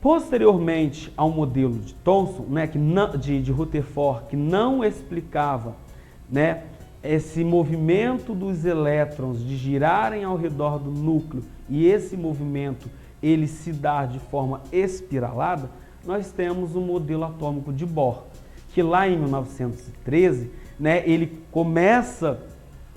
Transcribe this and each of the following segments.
Posteriormente ao modelo de Thomson, né, de Rutherford, que não explicava, né, esse movimento dos elétrons de girarem ao redor do núcleo e esse movimento ele se dá de forma espiralada, nós temos o modelo atômico de Bohr, que lá em 1913, né, ele começa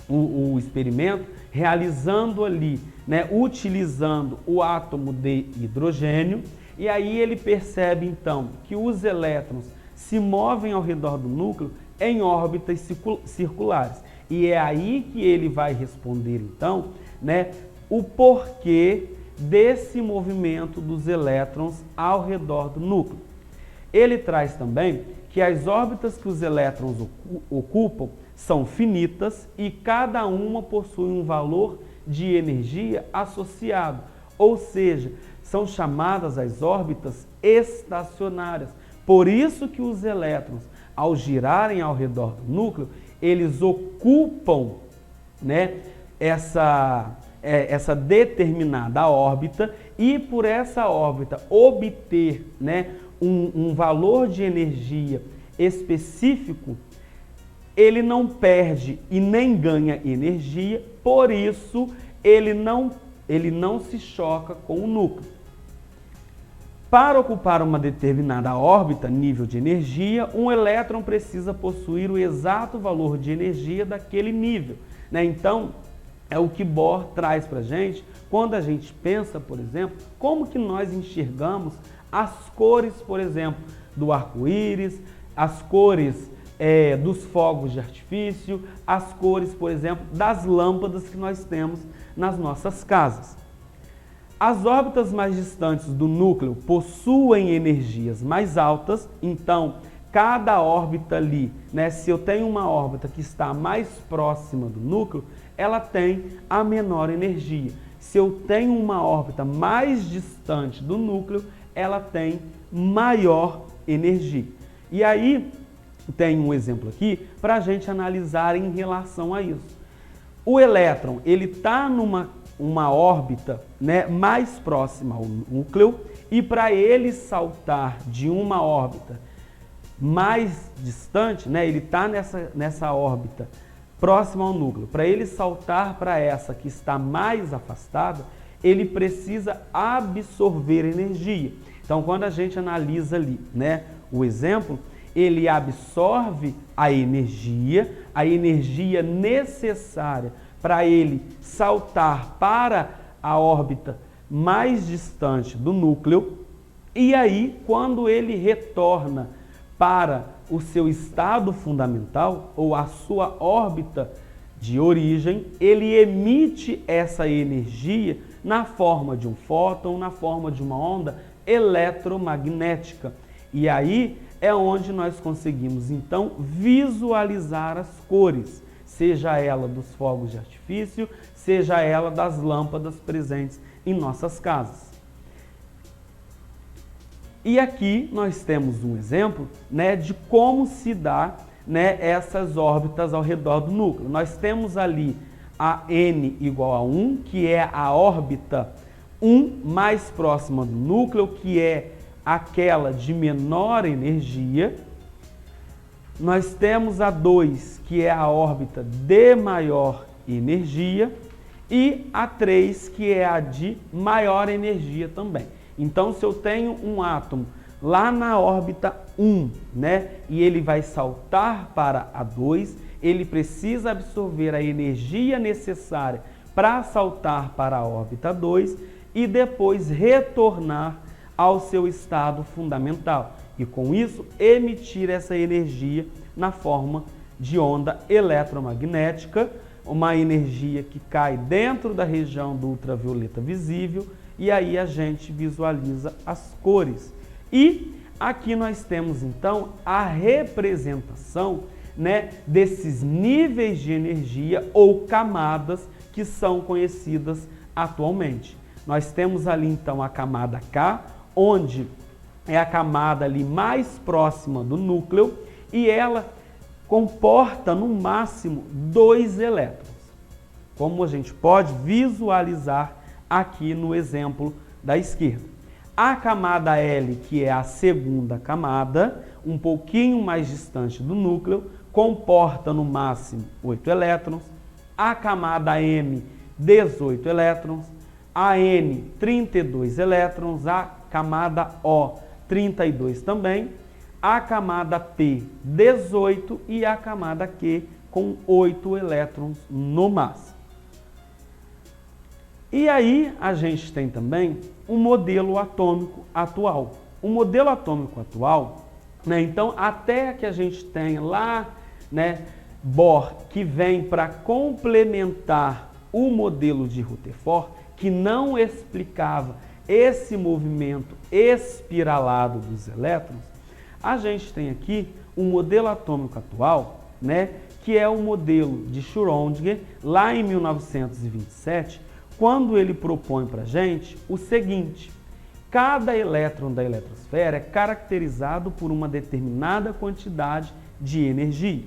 o experimento realizando ali, né, utilizando o átomo de hidrogênio, e aí ele percebe então que os elétrons se movem ao redor do núcleo em órbitas circulares. E é aí que ele vai responder então, né, o porquê desse movimento dos elétrons ao redor do núcleo. Ele traz também que as órbitas que os elétrons ocupam são finitas e cada uma possui um valor de energia associado, ou seja, são chamadas as órbitas estacionárias. Por isso que os elétrons, ao girarem ao redor do núcleo, eles ocupam, né, essa determinada órbita e por essa órbita obter, né, um valor de energia específico, ele não perde e nem ganha energia, por isso ele não se choca com o núcleo. Para ocupar uma determinada órbita, nível de energia, um elétron precisa possuir o exato valor de energia daquele nível, né? Então, é o que Bohr traz para a gente quando a gente pensa, por exemplo, como que nós enxergamos as cores, por exemplo, do arco-íris, as cores dos fogos de artifício, as cores, por exemplo, das lâmpadas que nós temos nas nossas casas. As órbitas mais distantes do núcleo possuem energias mais altas, então cada órbita ali, né, se eu tenho uma órbita que está mais próxima do núcleo, ela tem a menor energia. Se eu tenho uma órbita mais distante do núcleo, ela tem maior energia. E aí tem um exemplo aqui para a gente analisar em relação a isso. O elétron, ele está numa órbita, né, mais próxima ao núcleo, e para ele saltar de uma órbita mais distante, né, ele está nessa órbita próxima ao núcleo, para ele saltar para essa que está mais afastada, ele precisa absorver energia. Então, quando a gente analisa ali, né, o exemplo, ele absorve a energia necessária para ele saltar para a órbita mais distante do núcleo, e aí, quando ele retorna para o seu estado fundamental, ou a sua órbita de origem, ele emite essa energia na forma de um fóton, na forma de uma onda eletromagnética. E aí é onde nós conseguimos, então, visualizar as cores, seja ela dos fogos de artifício, seja ela das lâmpadas presentes em nossas casas. E aqui nós temos um exemplo, né, de como se dá, né, essas órbitas ao redor do núcleo. Nós temos ali a n igual a 1, que é a órbita 1 mais próxima do núcleo, que é aquela de menor energia. Nós temos a 2, que é a órbita de maior energia, e a 3, que é a de maior energia também. Então, se eu tenho um átomo lá na órbita 1, né, e ele vai saltar para a 2, ele precisa absorver a energia necessária para saltar para a órbita 2 e depois retornar ao seu estado fundamental. E com isso, emitir essa energia na forma de onda eletromagnética, uma energia que cai dentro da região do ultravioleta visível, e aí a gente visualiza as cores. E aqui nós temos então a representação, né, desses níveis de energia ou camadas que são conhecidas atualmente. Nós temos ali então a camada K, onde é a camada ali mais próxima do núcleo, e ela comporta no máximo 2 elétrons, como a gente pode visualizar aqui no exemplo da esquerda. A camada L, que é a segunda camada, um pouquinho mais distante do núcleo, comporta no máximo 8 elétrons. A camada M, 18 elétrons. A N, 32 elétrons. A camada O, 32 também. A camada P, 18 e a camada Q com 8 elétrons no máximo. E aí a gente tem também um modelo atômico atual. O modelo atômico atual, né, então até que a gente tenha lá, né, Bohr, que vem para complementar o modelo de Rutherford, que não explicava esse movimento espiralado dos elétrons, a gente tem aqui um modelo atômico atual, né, que é o modelo de Schrödinger, lá em 1927, quando ele propõe para a gente o seguinte: cada elétron da eletrosfera é caracterizado por uma determinada quantidade de energia.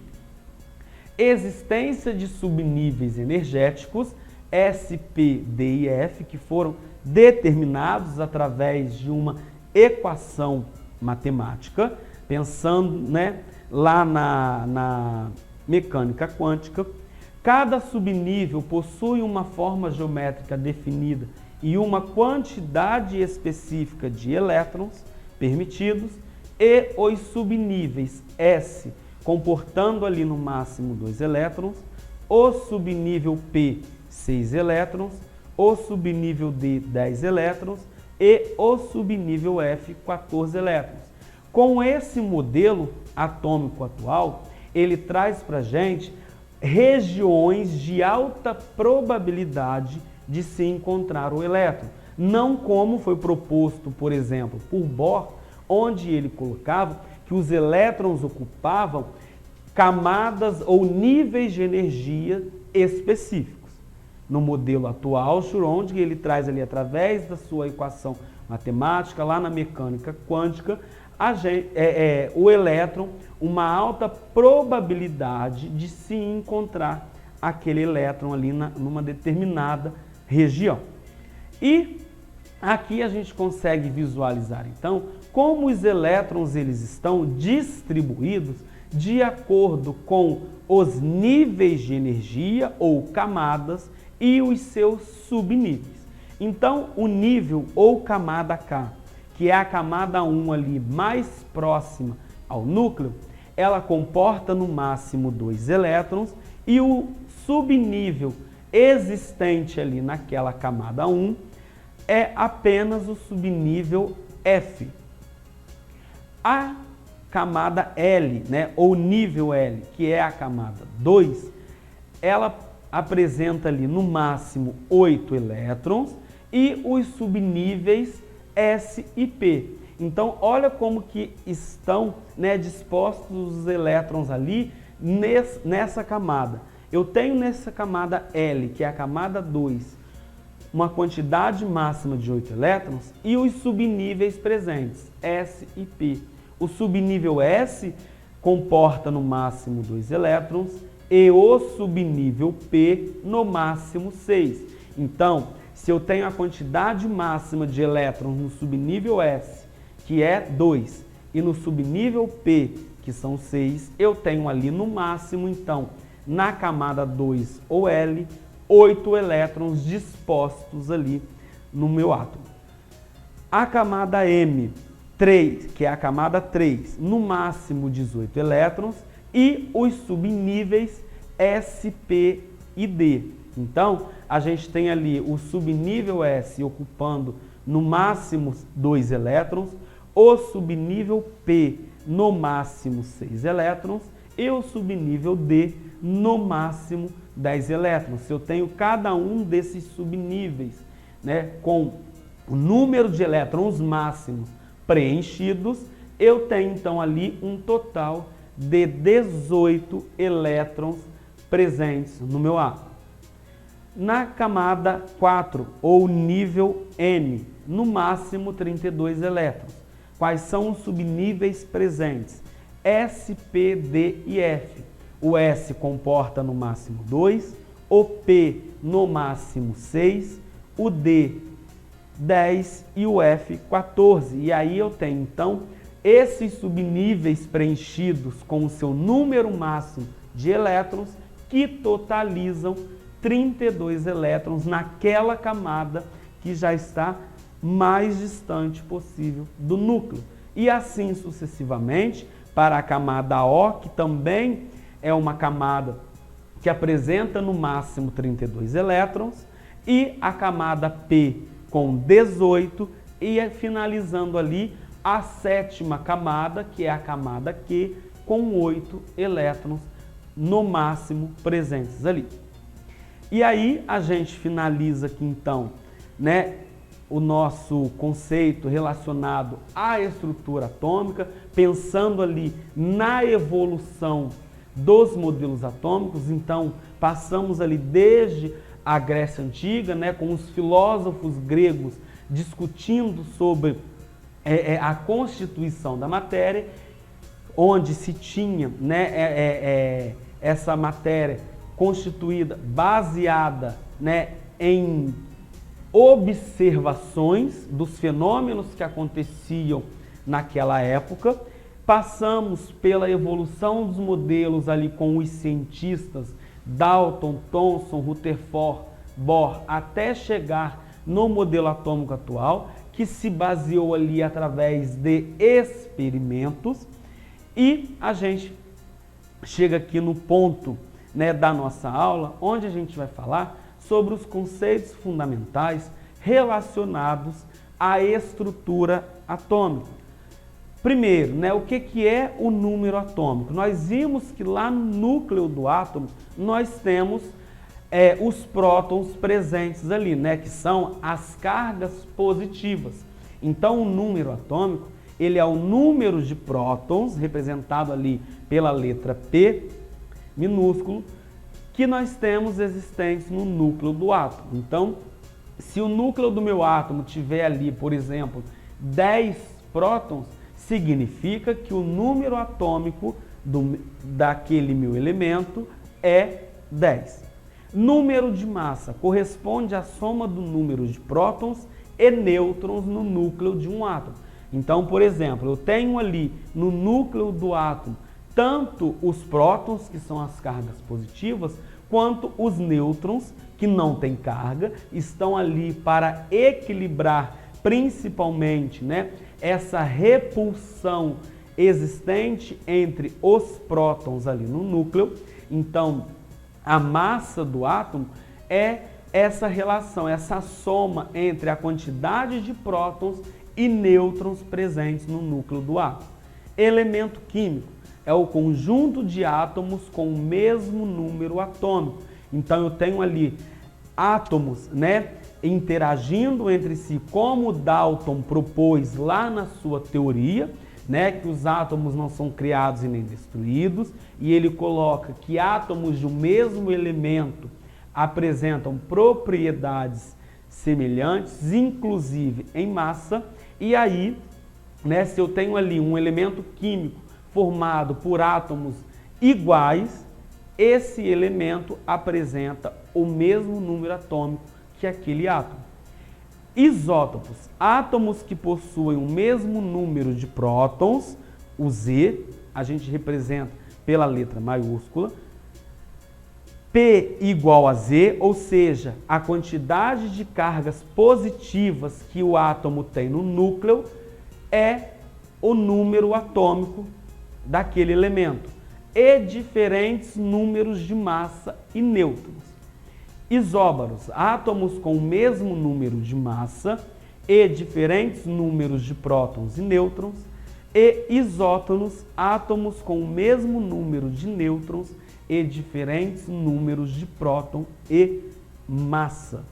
Existência de subníveis energéticos, S, P, D e F, que foram determinados através de uma equação matemática, pensando, né, lá na mecânica quântica. Cada subnível possui uma forma geométrica definida e uma quantidade específica de elétrons permitidos, e os subníveis S, comportando ali no máximo 2 elétrons, o subnível P, 6 elétrons, o subnível D, 10 elétrons e o subnível F, 14 elétrons. Com esse modelo atômico atual, ele traz para a gente regiões de alta probabilidade de se encontrar o elétron. Não como foi proposto, por exemplo, por Bohr, onde ele colocava que os elétrons ocupavam camadas ou níveis de energia específicos. No modelo atual, Schrödinger, ele traz ali, através da sua equação matemática, lá na mecânica quântica, o elétron, uma alta probabilidade de se encontrar aquele elétron ali numa determinada região. E aqui a gente consegue visualizar, então, como os elétrons eles estão distribuídos de acordo com os níveis de energia ou camadas e os seus subníveis. Então, o nível ou camada K, que é a camada 1 ali mais próxima ao núcleo, ela comporta no máximo 2 elétrons, e o subnível existente ali naquela camada 1 é apenas o subnível F. A camada L, né, ou nível L, que é a camada 2, ela apresenta ali no máximo 8 elétrons e os subníveis S e P. Então, olha como que estão, né, dispostos os elétrons ali nessa camada. Eu tenho nessa camada L, que é a camada 2, uma quantidade máxima de 8 elétrons e os subníveis presentes, S e P. O subnível S comporta no máximo 2 elétrons e o subnível P no máximo 6. Então, se eu tenho a quantidade máxima de elétrons no subnível S, que é 2, e no subnível P, que são 6, eu tenho ali no máximo, então, na camada 2 ou L, 8 elétrons dispostos ali no meu átomo. A camada M, 3, que é a camada 3, no máximo 18 elétrons, e os subníveis S, P e D. Então, a gente tem ali o subnível S ocupando no máximo 2 elétrons, o subnível P no máximo 6 elétrons e o subnível D no máximo 10 elétrons. Se eu tenho cada um desses subníveis, né, com o número de elétrons máximos preenchidos, eu tenho então ali um total de 18 elétrons presentes no meu átomo. Na camada 4, ou nível N, no máximo 32 elétrons. Quais são os subníveis presentes? S, P, D e F. O S comporta no máximo 2, o P no máximo 6, o D 10 e o F14. E aí eu tenho, então, esses subníveis preenchidos com o seu número máximo de elétrons que totalizam 32 elétrons naquela camada que já está mais distante possível do núcleo. E assim sucessivamente para a camada O, que também é uma camada que apresenta no máximo 32 elétrons, e a camada P com 18, e finalizando ali a sétima camada, que é a camada Q, com 8 elétrons no máximo presentes ali. E aí a gente finaliza aqui então, né, o nosso conceito relacionado à estrutura atômica, pensando ali na evolução dos modelos atômicos. Então passamos ali desde a Grécia Antiga, né, com os filósofos gregos discutindo sobre a constituição da matéria, onde se tinha, né, essa matéria constituída, baseada, né, em observações dos fenômenos que aconteciam naquela época. Passamos pela evolução dos modelos ali com os cientistas Dalton, Thomson, Rutherford, Bohr, até chegar no modelo atômico atual, que se baseou ali através de experimentos. E a gente chega aqui no ponto, né, da nossa aula, onde a gente vai falar sobre os conceitos fundamentais relacionados à estrutura atômica. Primeiro, né, o que é o número atômico? Nós vimos que lá no núcleo do átomo nós temos os prótons presentes ali, né, que são as cargas positivas. Então o número atômico, ele é o número de prótons, representado ali pela letra P minúsculo, que nós temos existentes no núcleo do átomo. Então, se o núcleo do meu átomo tiver ali, por exemplo, 10 prótons, significa que o número atômico daquele meu elemento é 10. Número de massa corresponde à soma do número de prótons e nêutrons no núcleo de um átomo. Então, por exemplo, eu tenho ali no núcleo do átomo tanto os prótons, que são as cargas positivas, quanto os nêutrons, que não têm carga, estão ali para equilibrar principalmente, né, essa repulsão existente entre os prótons ali no núcleo. Então, a massa do átomo é essa relação, essa soma entre a quantidade de prótons e nêutrons presentes no núcleo do átomo. Elemento químico é o conjunto de átomos com o mesmo número atômico. Então eu tenho ali átomos, né, interagindo entre si, como Dalton propôs lá na sua teoria, né, que os átomos não são criados e nem destruídos, e ele coloca que átomos de um mesmo elemento apresentam propriedades semelhantes, inclusive em massa. E aí, né, se eu tenho ali um elemento químico formado por átomos iguais, esse elemento apresenta o mesmo número atômico que aquele átomo. Isótopos, átomos que possuem o mesmo número de prótons, o Z, a gente representa pela letra maiúscula, P igual a Z, ou seja, a quantidade de cargas positivas que o átomo tem no núcleo é o número atômico daquele elemento, e diferentes números de massa e nêutrons. Isóbaros, átomos com o mesmo número de massa e diferentes números de prótons e nêutrons. E isótonos, átomos com o mesmo número de nêutrons e diferentes números de próton e massa.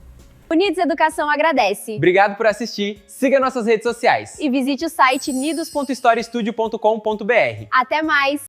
Unidos Educação agradece. Obrigado por assistir, siga nossas redes sociais. E visite o site nidos.storystudio.com.br. Até mais!